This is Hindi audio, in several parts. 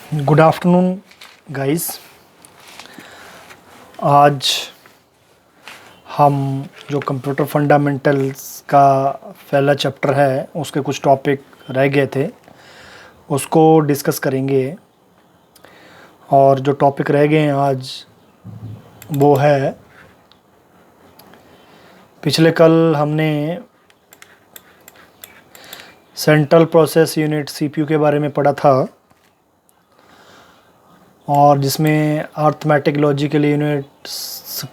Good afternoon guys. आज हम जो कंप्यूटर फंडामेंटल्स का पहला चैप्टर है उसके कुछ टॉपिक रह गए थे उसको डिस्कस करेंगे। और जो टॉपिक रह गए हैं आज वो है, पिछले कल हमने सेंट्रल प्रोसेस यूनिट सीपीयू के बारे में पढ़ा था, और जिसमें arithmetic logical unit,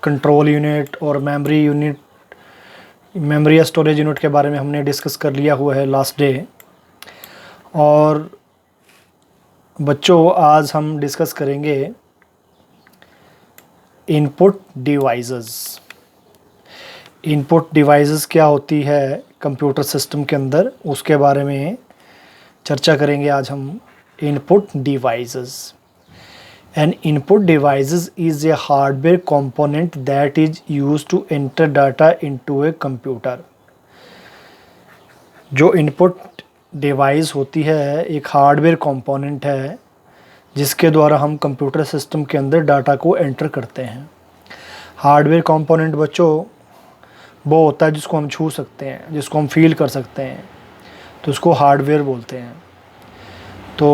control unit और मेमोरी या स्टोरेज यूनिट के बारे में हमने डिस्कस कर लिया हुआ है लास्ट डे। और बच्चों, आज हम डिस्कस करेंगे इनपुट डिवाइसेस। इनपुट डिवाइसेस क्या होती है कंप्यूटर सिस्टम के अंदर, उसके बारे में चर्चा करेंगे आज हम। Input devices. An input devices is a hardware component that is used to enter data into a computer। जो इनपुट डिवाइस होती है एक हार्डवेयर कंपोनेंट है जिसके द्वारा हम कंप्यूटर सिस्टम के अंदर डाटा को एंटर करते हैं। हार्डवेयर कंपोनेंट बच्चों वो होता है जिसको हम छू सकते हैं, जिसको हम फील कर सकते हैं, तो उसको हार्डवेयर बोलते हैं। तो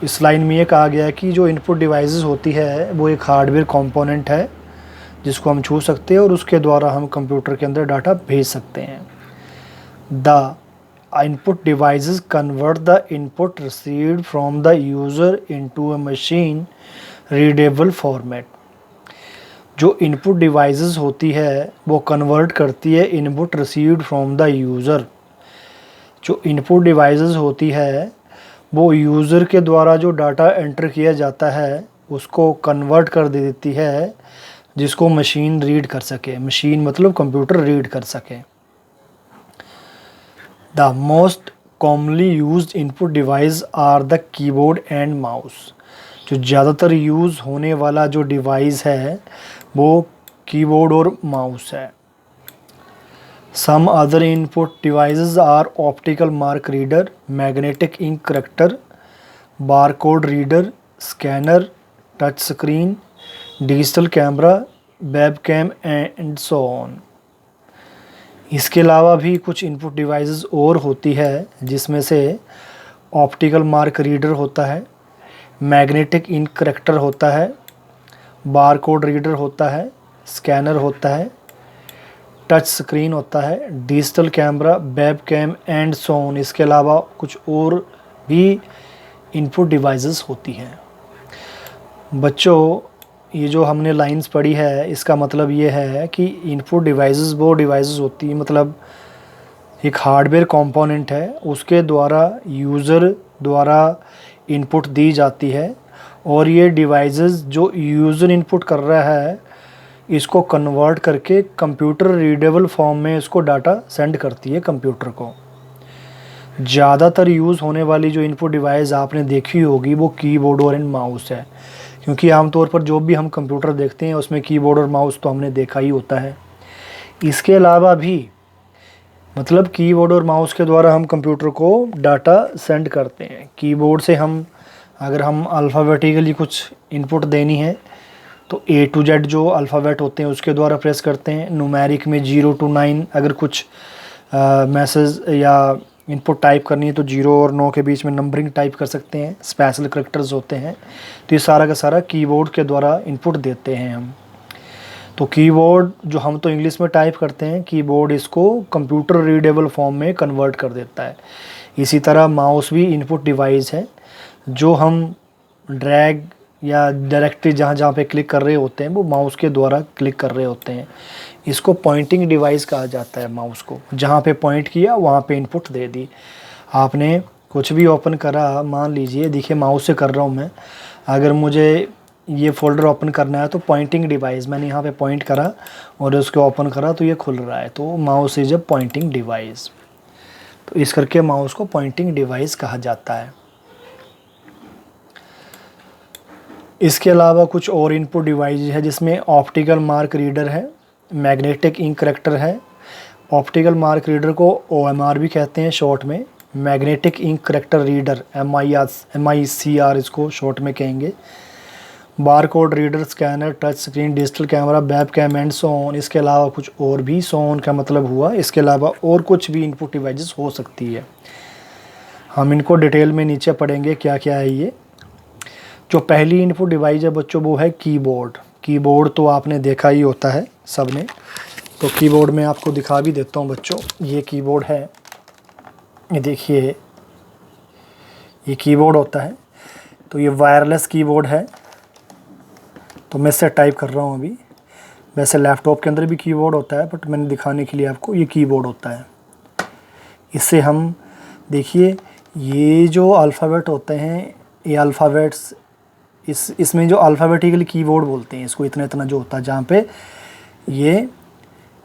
इस लाइन में ये कहा गया है कि जो इनपुट डिवाइसेस होती है वो एक हार्डवेयर कंपोनेंट है जिसको हम छू सकते हैं और उसके द्वारा हम कंप्यूटर के अंदर डाटा भेज सकते हैं। The input devices convert the input received from the user into a machine readable format. जो इनपुट डिवाइसेस होती है वो कन्वर्ट करती है input received from the user. जो इनपुट डिवाइसेस होती है वो यूज़र के द्वारा जो डाटा एंटर किया जाता है उसको कन्वर्ट कर देती है जिसको मशीन रीड कर सके। मशीन मतलब कंप्यूटर रीड कर सके। The most commonly used input device are the keyboard and mouse. जो ज़्यादातर यूज़ होने वाला जो डिवाइस है वो कीबोर्ड और माउस है। Some other input devices are optical mark reader, magnetic ink corrector, barcode reader, scanner, touch screen, digital camera, webcam and so on। इसके अलावा भी कुछ इनपुट डिवाइसेस और होती है जिसमें से ऑप्टिकल मार्क रीडर होता है, मैग्नेटिक इंक करेक्टर होता है, बारकोड रीडर होता है, स्कैनर होता है, टच स्क्रीन होता है, digital camera, web cam and so on. इसके अलावा कुछ और भी इनपुट डिवाइसेस होती हैं। बच्चों, ये जो हमने लाइंस पढ़ी है इसका मतलब ये है कि इनपुट डिवाइसेस वो डिवाइसेस होती है, मतलब एक हार्डवेयर कंपोनेंट है, उसके द्वारा यूज़र द्वारा इनपुट दी जाती है और ये डिवाइसेस जो यूज़र इनपुट कर रहा है इसको कन्वर्ट करके कंप्यूटर रीडेबल फॉर्म में इसको डाटा सेंड करती है कंप्यूटर को। ज़्यादातर यूज़ होने वाली जो इनपुट डिवाइस आपने देखी होगी वो कीबोर्ड और माउस है, क्योंकि आमतौर पर जो भी हम कंप्यूटर देखते हैं उसमें कीबोर्ड और माउस तो हमने देखा ही होता है। इसके अलावा भी मतलब कीबोर्ड और माउस के द्वारा हम कंप्यूटर को डाटा सेंड करते हैं। कीबोर्ड से हम अगर हम अल्फ़ाबेटिकली कुछ इनपुट देनी है तो A to Z जो अल्फ़ाबेट होते हैं उसके द्वारा प्रेस करते हैं। न्यूमेरिक में 0 to 9 अगर कुछ मैसेज या इनपुट टाइप करनी है तो 0 और 9 के बीच में नंबरिंग टाइप कर सकते हैं। स्पेशल करैक्टर्स होते हैं, तो ये सारा का सारा कीबोर्ड के द्वारा इनपुट देते हैं हम। तो कीबोर्ड जो हम तो इंग्लिश में टाइप करते हैं, कीबोर्ड इसको कंप्यूटर रीडेबल फॉर्म में कन्वर्ट कर देता है। इसी तरह माउस भी इनपुट डिवाइस है जो हम ड्रैग या डायरेक्टली जहाँ जहाँ पे क्लिक कर रहे होते हैं वो माउस के द्वारा क्लिक कर रहे होते हैं। इसको पॉइंटिंग डिवाइस कहा जाता है। माउस को जहाँ पे पॉइंट किया वहाँ पे इनपुट दे दी। आपने कुछ भी ओपन करा, मान लीजिए देखिए माउस से कर रहा हूँ मैं, अगर मुझे ये फ़ोल्डर ओपन करना है तो पॉइंटिंग डिवाइस, मैंने यहाँ पे पॉइंट करा और उसको ओपन करा तो ये खुल रहा है, तो mouse is a pointing device. तो इस करके माउस को पॉइंटिंग डिवाइस कहा जाता है। इसके अलावा कुछ और इनपुट डिवाइस है जिसमें ऑप्टिकल मार्क रीडर है, मैग्नेटिक इंक करेक्टर है। ऑप्टिकल मार्क रीडर को OMR भी कहते हैं शॉर्ट में, magnetic ink character reader, MICR इसको शॉर्ट में कहेंगे, bar code reader, scanner, touch screen, digital camera, web cam and so on. इसके अलावा कुछ और भी, सो ऑन का मतलब हुआ इसके अलावा और कुछ भी इनपुट डिवाइसेस हो सकती है। हम इनको डिटेल में नीचे पढ़ेंगे क्या क्या है ये। जो पहली इनपुट डिवाइस है बच्चों वो है कीबोर्ड। कीबोर्ड तो आपने देखा ही होता है सब ने, तो कीबोर्ड में आपको दिखा भी देता हूँ बच्चों। ये कीबोर्ड है, ये देखिए ये कीबोर्ड होता है। तो ये वायरलेस कीबोर्ड है, तो मैं इससे टाइप कर रहा हूँ अभी। वैसे लैपटॉप के अंदर भी कीबोर्ड होता है, बट मैंने दिखाने के लिए आपको ये कीबोर्ड होता है। इससे हम देखिए ये जो अल्फ़ाबेट होते हैं, ये अल्फ़ाबेट्स इसमें जो अल्फ़ाबेटिकली कीबोर्ड बोलते हैं इसको, इतना इतना जो होता है जहाँ पे ये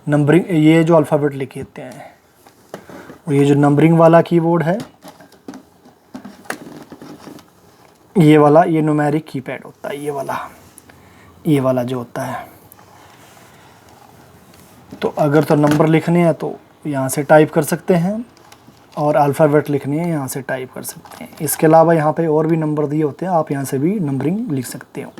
नंबरिंग, ये जो अल्फ़ाबेट लिखे होते हैं। और ये जो नंबरिंग वाला कीबोर्ड है ये वाला, ये न्यूमेरिक कीपैड होता है, ये वाला जो होता है। तो अगर तो नंबर लिखने हैं तो यहाँ से टाइप कर सकते हैं, और अल्फ़ाबेट लिखनी है यहाँ से टाइप कर सकते हैं। इसके अलावा यहाँ पे और भी नंबर दिए होते हैं, आप यहाँ से भी नंबरिंग लिख सकते हो।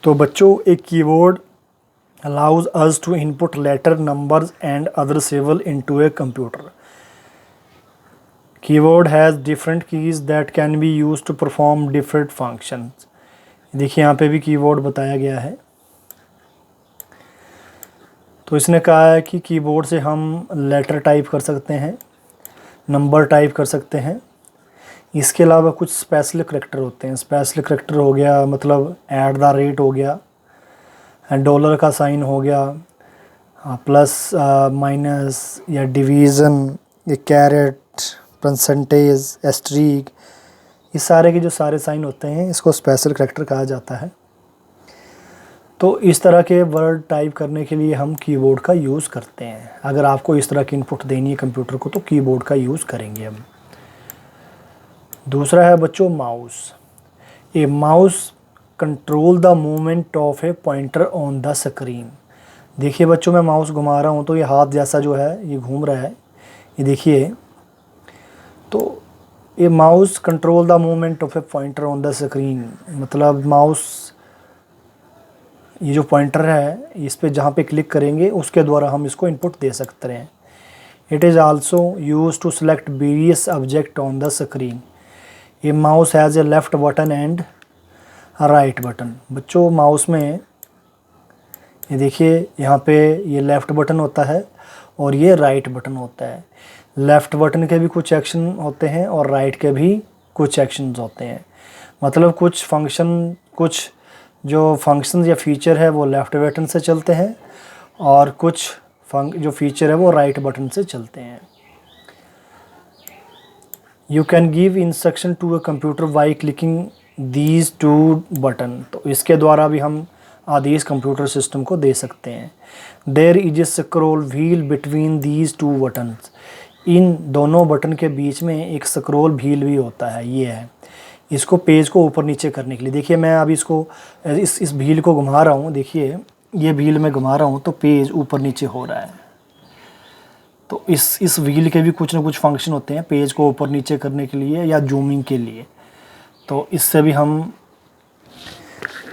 तो बच्चों एक keyboard allows us to input letter, numbers and other symbol into a computer. Keyboard has different keys that can be used to perform different functions. देखिए यहाँ पे भी कीबोर्ड बताया गया है। तो इसने कहा है कि कीबोर्ड से हम लेटर टाइप कर सकते हैं, नंबर टाइप कर सकते हैं। इसके अलावा कुछ स्पेशल करैक्टर होते हैं। स्पेशल करैक्टर हो गया मतलब @ हो गया, डॉलर का साइन हो गया, प्लस माइनस या डिवीज़न, या कैरेट, परसेंटेज, एस्ट्रीक, ये सारे के जो सारे साइन होते हैं इसको स्पेशल करैक्टर कहा जाता है। तो इस तरह के वर्ड टाइप करने के लिए हम कीबोर्ड का यूज़ करते हैं। अगर आपको इस तरह की इनपुट देनी है कंप्यूटर को तो कीबोर्ड का यूज़ करेंगे हम। दूसरा है बच्चों mouse. A mouse control the movement of A pointer on the screen. देखिए बच्चों मैं माउस घुमा रहा हूँ तो ये हाथ जैसा जो है ये घूम रहा है, ये देखिए। तो ये mouse control the movement of A pointer on the screen, मतलब माउस ये जो पॉइंटर है इस पे जहाँ पे क्लिक करेंगे उसके द्वारा हम इसको इनपुट दे सकते हैं। It is also use to select various object on the screen. ये mouse has a left button and right button. बच्चों माउस में ये देखिए यहाँ पे ये लेफ़्ट बटन होता है और ये राइट बटन होता है। लेफ़्ट बटन के भी कुछ एक्शन होते हैं और राइट के भी कुछ एक्शंस होते हैं। मतलब कुछ जो फंक्शन या फीचर है वो लेफ़्ट बटन से चलते हैं और कुछ जो फीचर है वो राइट बटन से चलते हैं। You can give instruction to a computer by clicking these two button. तो इसके द्वारा भी हम आदेश कंप्यूटर सिस्टम को दे सकते हैं। There is a scroll wheel between these two buttons. इन दोनों बटन के बीच में एक स्क्रॉल व्हील भी होता है, ये है। इसको पेज को ऊपर नीचे करने के लिए देखिए मैं अभी इसको इस व्हील को घुमा रहा हूँ, देखिए ये व्हील में घुमा रहा हूँ तो पेज ऊपर नीचे हो रहा है। तो इस व्हील के भी कुछ ना कुछ फंक्शन होते हैं पेज को ऊपर नीचे करने के लिए या जूमिंग के लिए। तो इससे भी हम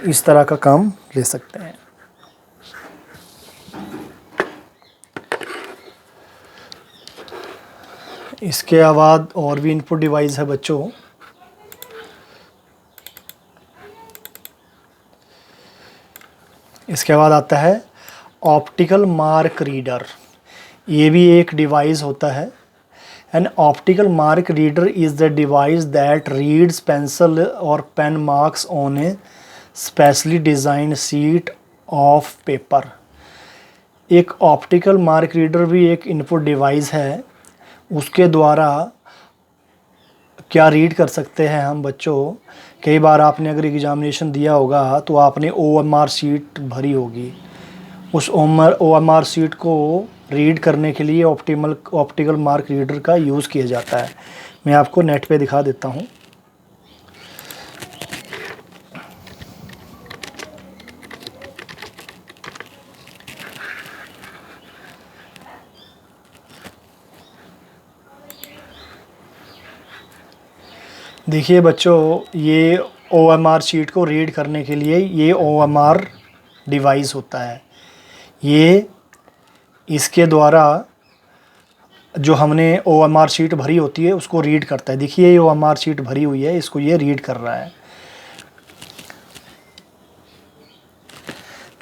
इस तरह का काम ले सकते हैं। इसके बाद और भी इनपुट डिवाइस है बच्चों। इसके बाद आता है ऑप्टिकल मार्क रीडर। ये भी एक डिवाइस होता है। An optical mark reader is the device that reads pencil और pen marks on a specially design sheet of paper. एक ऑप्टिकल मार्क रीडर भी एक इनपुट डिवाइस है। उसके द्वारा क्या रीड कर सकते हैं हम बच्चों, कई बार आपने अगर एग्ज़ामिनेशन दिया होगा तो आपने OMR शीट भरी होगी। उस OMR शीट को रीड करने के लिए ऑप्टिकल मार्क रीडर का यूज़ किया जाता है। मैं आपको नेट पे दिखा देता हूँ। देखिए बच्चों, ये OMR शीट को रीड करने के लिए ये OMR डिवाइस होता है। ये इसके द्वारा जो हमने OMR शीट भरी होती है उसको रीड करता है। देखिए ये OMR शीट भरी हुई है, इसको ये रीड कर रहा है।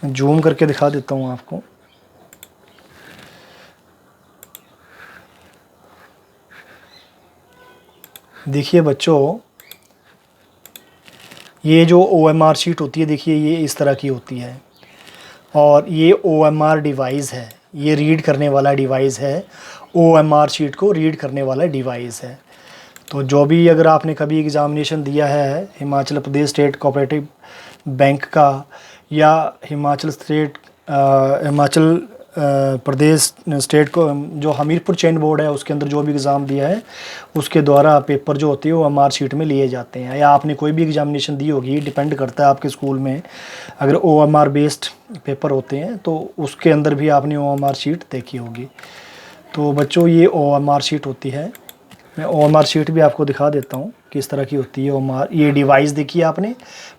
मैं जूम करके दिखा देता हूँ आपको। देखिए बच्चों, ये जो OMR शीट होती है, देखिए ये इस तरह की होती है और ये OMR डिवाइस है, ये रीड करने वाला डिवाइस है। OMR शीट को रीड करने वाला डिवाइस है। तो जो भी अगर आपने कभी एग्ज़ामिनेशन दिया है Himachal Pradesh state cooperative bank का या हिमाचल प्रदेश स्टेट को जो हमीरपुर चेन बोर्ड है उसके अंदर जो भी एग्ज़ाम दिया है उसके द्वारा पेपर जो होते हैं वो OMR शीट में लिए जाते हैं। या आपने कोई भी एग्ज़ामिनेशन दी होगी, डिपेंड करता है आपके स्कूल में अगर OMR बेस्ड पेपर होते हैं तो उसके अंदर भी आपने OMR शीट देखी होगी। तो बच्चों ये OMR शीट होती है। मैं OMR शीट भी आपको दिखा देता हूँ किस तरह की होती है OMR। ये डिवाइस देखिए आपने,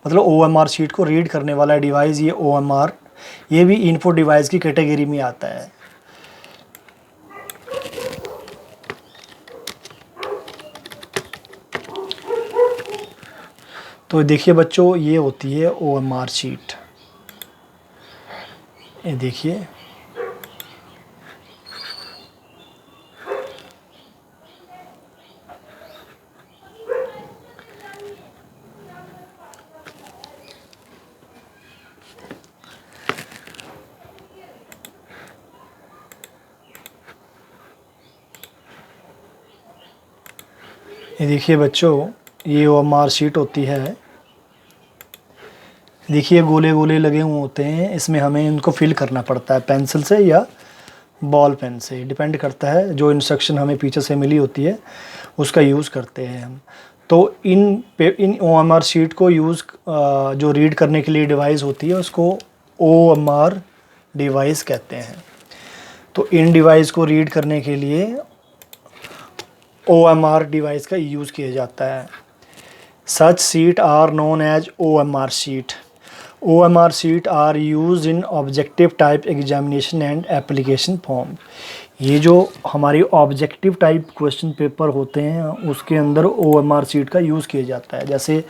मतलब OMR शीट को रीड करने वाला डिवाइस ये OMR, ये भी इनपुट डिवाइस की कैटेगरी में आता है। तो देखिए बच्चों, ये होती है OMR शीट। ये देखिए, ये देखिए बच्चों, ये OMR शीट होती है। देखिए गोले गोले लगे हुए होते हैं, इसमें हमें इनको फिल करना पड़ता है पेंसिल से या बॉल पेन से, डिपेंड करता है। जो इंस्ट्रक्शन हमें पीछे से मिली होती है उसका यूज़ करते हैं हम। तो इन OMR शीट को जो रीड करने के लिए डिवाइस होती है उसको OMR डिवाइस कहते हैं। तो इन डिवाइस को रीड करने के लिए OMR डिवाइस का यूज़ किया जाता है। Such sheet are known as OMR sheet. OMR sheet are use in objective type examination and application form. ये जो हमारी ऑब्जेक्टिव टाइप क्वेश्चन पेपर होते हैं उसके अंदर OMR शीट का यूज़ किया जाता है। जैसे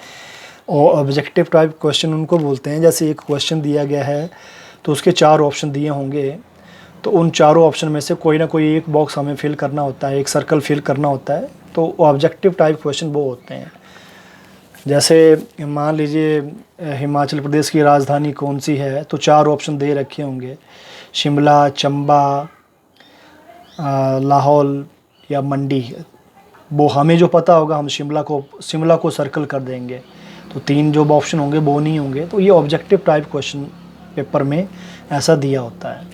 ऑब्जेक्टिव टाइप क्वेश्चन उनको बोलते हैं, जैसे एक क्वेश्चन दिया गया है तो उसके 4 ऑप्शन दिए होंगे, तो उन चारों ऑप्शन में से कोई ना कोई एक बॉक्स हमें फिल करना होता है, एक सर्कल फिल करना होता है। तो ऑब्जेक्टिव टाइप क्वेश्चन वो होते हैं। जैसे मान लीजिए हिमाचल प्रदेश की राजधानी कौन सी है, तो 4 ऑप्शन दे रखे होंगे, शिमला, चंबा, लाहौल या मंडी। वो हमें जो पता होगा हम शिमला को सर्कल कर देंगे, तो 3 जो ऑप्शन होंगे वो नहीं होंगे। तो ये ऑब्जेक्टिव टाइप क्वेश्चन पेपर में ऐसा दिया होता है।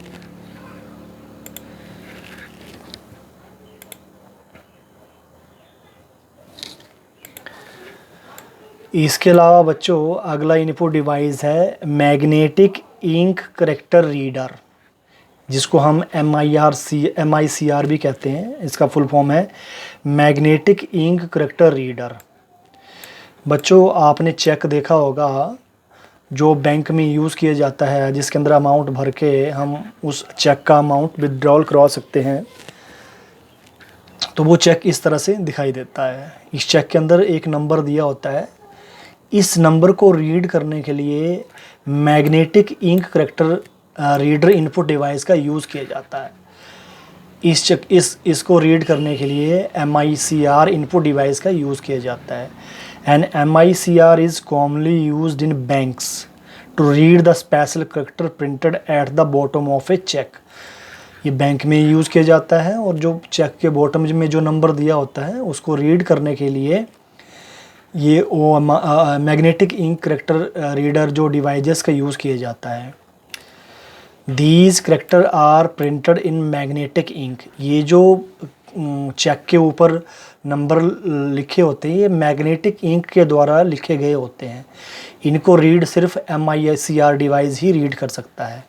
इसके अलावा बच्चों अगला इनपुट डिवाइस है मैग्नेटिक इंक करेक्टर रीडर, जिसको हम MICR भी कहते हैं। इसका फुल फॉर्म है मैग्नेटिक इंक करेक्टर रीडर। बच्चों आपने चेक देखा होगा जो बैंक में यूज़ किया जाता है, जिसके अंदर अमाउंट भर के हम उस चेक का अमाउंट विड्रॉल करवा सकते हैं। तो वो चेक इस तरह से दिखाई देता है। इस चेक के अंदर एक नंबर दिया होता है। इस नंबर को रीड करने के लिए magnetic ink character reader input device का यूज़ किया जाता है। इसको रीड करने के लिए MICR इनपुट डिवाइस का यूज़ किया जाता है। And MICR is commonly used in banks to read the special character printed at the bottom of a cheque. ये बैंक में यूज़ किया जाता है और जो चेक के बॉटम में जो नंबर दिया होता है उसको रीड करने के लिए ये मैग्नेटिक इंक करेक्टर रीडर जो डिवाइसेस का यूज़ किया जाता है। These character are printed in magnetic ink. ये जो चेक के ऊपर नंबर लिखे होते हैं ये मैग्नेटिक इंक के द्वारा लिखे गए होते हैं। इनको रीड सिर्फ MICR डिवाइस ही रीड कर सकता है।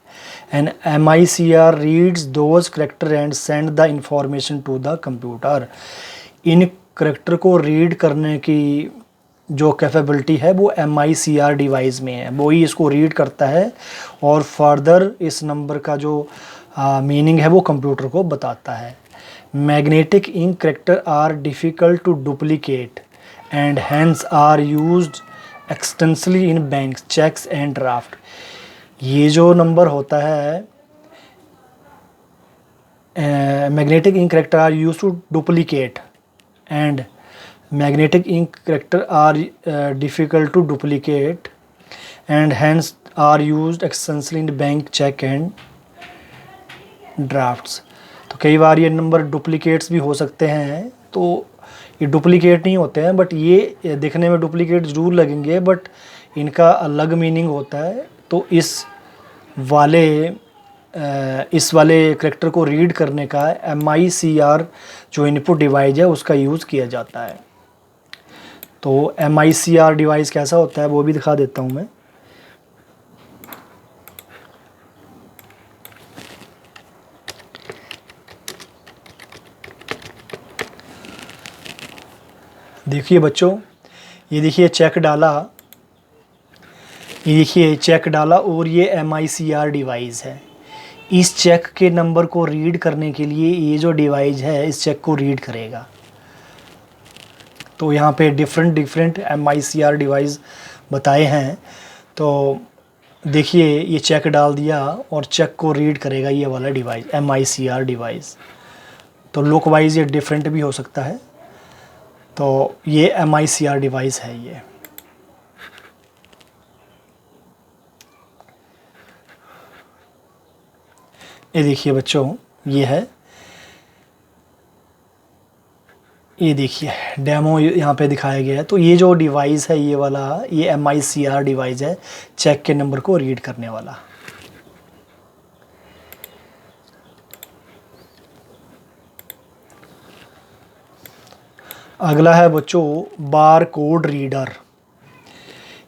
And MICR reads those character and send the information to the computer. इन करेक्टर को रीड करने की जो कैपेबिलिटी है वो MICR डिवाइस में है, वो ही इसको रीड करता है और फर्दर इस नंबर का जो मीनिंग है वो कंप्यूटर को बताता है। Magnetic ink character are difficult to duplicate and hence are used extensively in banks, cheques and draft. ये जो नंबर होता है magnetic ink character are used to duplicate and magnetic ink character are difficult to duplicate and hence are used extensively in bank check and drafts। तो कई बार ये नंबर डुप्लीकेट्स भी हो सकते हैं, तो ये डुप्लीकेट नहीं होते हैं बट ये दिखने में डुप्लीकेट ज़रूर लगेंगे बट इनका अलग मीनिंग होता है। तो इस वाले करेक्टर को रीड करने का MICR जो इनपुट डिवाइस है उसका यूज़ किया जाता है। तो MICR डिवाइस कैसा होता है वो भी दिखा देता हूँ मैं। देखिए बच्चों, ये देखिए चेक डाला, ये देखिए चेक डाला और ये MICR डिवाइस है। इस चेक के नंबर को रीड करने के लिए ये जो डिवाइस है इस चेक को रीड करेगा। तो यहाँ पे डिफरेंट MICR डिवाइस बताए हैं। तो देखिए ये चेक डाल दिया और चेक को रीड करेगा ये वाला डिवाइस MICR डिवाइस। तो लुक वाइज ये डिफरेंट भी हो सकता है। तो ये MICR डिवाइस है ये देखिए बच्चों, ये है, ये देखिए डेमो यहाँ पे दिखाया गया है। तो ये जो डिवाइस है ये वाला, ये MICR डिवाइस है चेक के नंबर को रीड करने वाला। अगला है बच्चों बार कोड रीडर।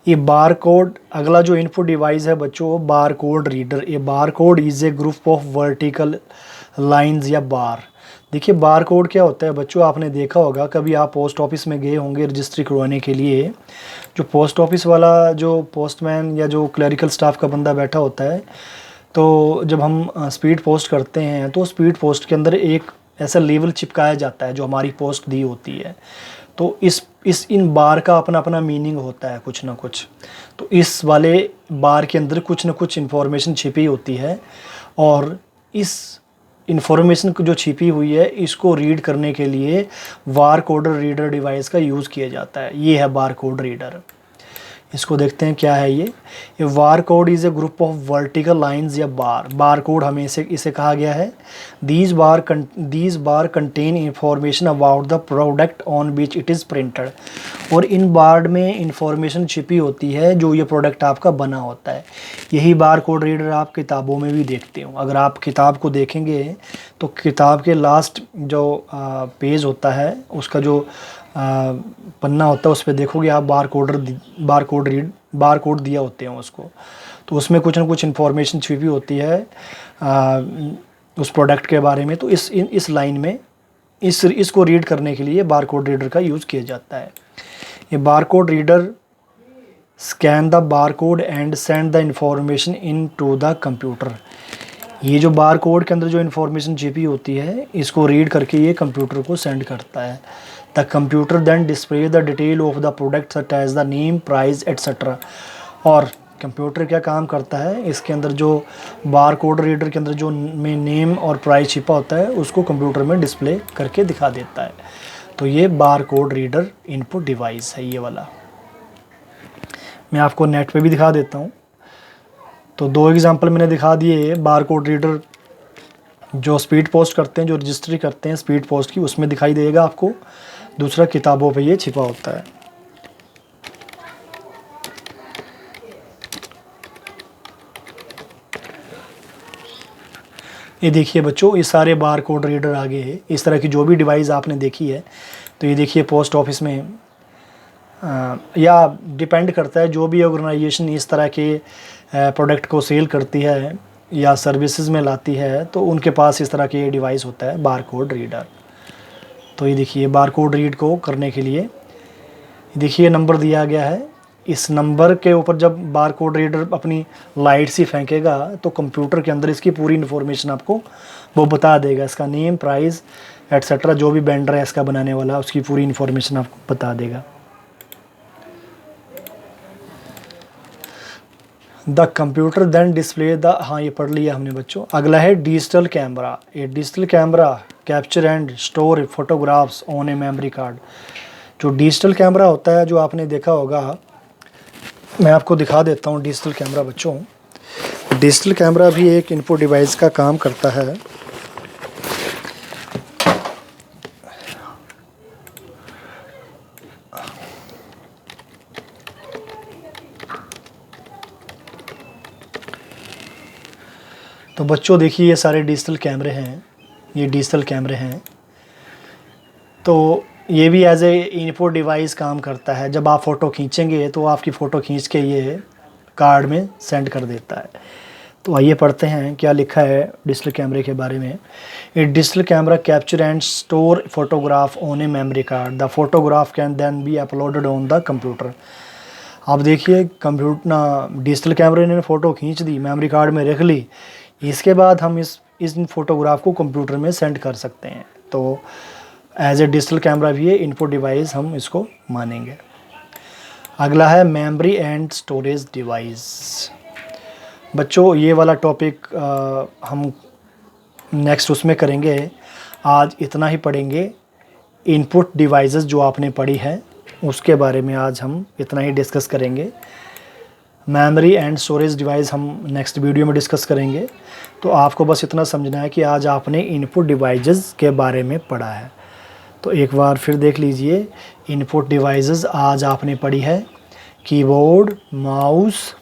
ये बार कोड, अगला जो इनपुट डिवाइस है बच्चों बार कोड रीडर। ये bar code is a group of vertical lines या बार। देखिए बार कोड क्या होता है बच्चों, आपने देखा होगा कभी आप पोस्ट ऑफिस में गए होंगे रजिस्ट्री करवाने के लिए। जो पोस्ट ऑफिस वाला जो पोस्टमैन या जो क्लरिकल स्टाफ का बंदा बैठा होता है, तो जब हम स्पीड पोस्ट करते हैं तो स्पीड पोस्ट के अंदर एक ऐसा लेबल चिपकाया जाता है जो हमारी पोस्ट दी होती है। तो इन बार का अपना अपना मीनिंग होता है कुछ ना कुछ। तो इस वाले बार के अंदर कुछ ना कुछ इन्फॉर्मेशन छिपी होती है और इस इन्फॉर्मेशन जो छिपी हुई है इसको रीड करने के लिए बार कोडर रीडर डिवाइस का यूज़ किया जाता है। ये है बार कोड रीडर। इसको देखते हैं क्या है ये bar code is a group of vertical lines या बार कोड हमें इसे कहा गया है। These bar contain information about the product on which it is printed. और इन बार में इंफॉर्मेशन छिपी होती है जो ये प्रोडक्ट आपका बना होता है। यही बार कोड रीडर आप किताबों में भी देखते हो। अगर आप किताब को देखेंगे तो किताब के लास्ट जो पेज होता है उसका जो पन्ना होता है उस पर देखोगे आप बार कोड दिया होते हैं उसको। तो उसमें कुछ ना कुछ इन्फॉर्मेशन छिपी होती है उस प्रोडक्ट के बारे में। तो इस लाइन में इसको रीड करने के लिए बार कोड रीडर का यूज़ किया जाता है। ये bar code reader scan the bar code and send the information into the computer. ये जो बार कोड के अंदर जो इन्फॉर्मेशन छिपी होती है इसको रीड करके ये कंप्यूटर को सेंड करता है। The computer then display the detail of the product such as the name, price etcetera. और कंप्यूटर क्या काम करता है, इसके अंदर जो बार कोड रीडर के अंदर जो में नेम और प्राइस छिपा होता है उसको कंप्यूटर में डिस्प्ले करके दिखा देता है। तो ये bar code reader input device है ये वाला। मैं आपको नेट पे भी दिखा देता हूँ। तो 2 एग्जांपल मैंने दिखा दिए बार कोड रीडर जो स्पीड पोस्ट करते हैं, जो रजिस्ट्री करते हैं स्पीड पोस्ट की, उसमें दिखाई देगा आपको। दूसरा किताबों पे ये छिपा होता है। ये देखिए बच्चों, ये सारे बार कोड रीडर आगे है। इस तरह की जो भी डिवाइस आपने देखी है, तो ये देखिए पोस्ट ऑफिस में या डिपेंड करता है जो भी ऑर्गेनाइजेशन इस तरह के प्रोडक्ट को सेल करती है या सर्विसेज में लाती है तो उनके पास इस तरह के डिवाइस होता है बार कोड रीडर। तो ये देखिए बार कोड रीड को करने के लिए देखिए नंबर दिया गया है। इस नंबर के ऊपर जब बार कोड रीडर अपनी लाइट सी फेंकेगा तो कंप्यूटर के अंदर इसकी पूरी इन्फॉर्मेशन आपको वो बता देगा, इसका नेम, प्राइस एटसेट्रा, जो भी वेंडर है इसका बनाने वाला उसकी पूरी इन्फॉर्मेशन आपको बता देगा। The computer then display the, हाँ ये पढ़ लिया हमने बच्चों। अगला है डिजिटल कैमरा। ये digital camera capture and store photographs on a memory card. जो डिजिटल कैमरा होता है, जो आपने देखा होगा, मैं आपको दिखा देता हूँ डिजिटल कैमरा बच्चों। डिजिटल कैमरा भी एक इनपुट डिवाइस का काम करता है। तो बच्चों देखिए ये सारे डिजिटल कैमरे हैं, ये डिजिटल कैमरे हैं। तो ये भी एज ए इनपुट डिवाइस काम करता है। जब आप फ़ोटो खींचेंगे तो आपकी फ़ोटो खींच के ये कार्ड में सेंड कर देता है। तो आइए पढ़ते हैं क्या लिखा है डिजिटल कैमरे के बारे में। A digital camera capture and store photograph on a memory card. The photograph can then be uploaded on the computer. आप देखिए कंप्यूटर ना, डिजिटल कैमरे ने फ़ोटो खींच दी, मेमोरी कार्ड में रख ली, इसके बाद हम इस फोटोग्राफ को कंप्यूटर में सेंड कर सकते हैं। तो एज ए डिजिटल कैमरा भी है इनपुट डिवाइस, हम इसको मानेंगे। अगला है मेमोरी एंड स्टोरेज डिवाइस। बच्चों ये वाला टॉपिक हम नेक्स्ट उसमें करेंगे। आज इतना ही पढ़ेंगे। इनपुट डिवाइसेस जो आपने पढ़ी है उसके बारे में आज हम इतना ही डिस्कस करेंगे। मेमोरी एंड स्टोरेज डिवाइस हम नेक्स्ट वीडियो में डिस्कस करेंगे। तो आपको बस इतना समझना है कि आज आपने इनपुट डिवाइसेस के बारे में पढ़ा है। तो एक बार फिर देख लीजिए, इनपुट डिवाइसेस आज आपने पढ़ी है keyboard, mouse,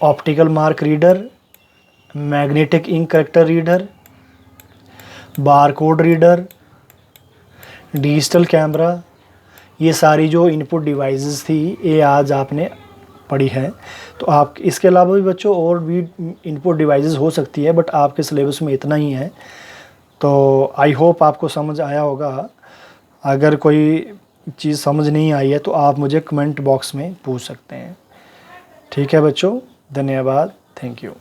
optical mark reader, magnetic ink character reader, barcode reader, digital camera. ये सारी जो इनपुट डिवाइसेस थी ये आज आपने पढ़ी है। तो आप इसके अलावा भी बच्चों और भी इनपुट डिवाइसेस हो सकती है, बट आपके सिलेबस में इतना ही है। तो आई होप आपको समझ आया होगा। अगर कोई चीज़ समझ नहीं आई है तो आप मुझे कमेंट बॉक्स में पूछ सकते हैं। ठीक है बच्चों, धन्यवाद, थैंक यू।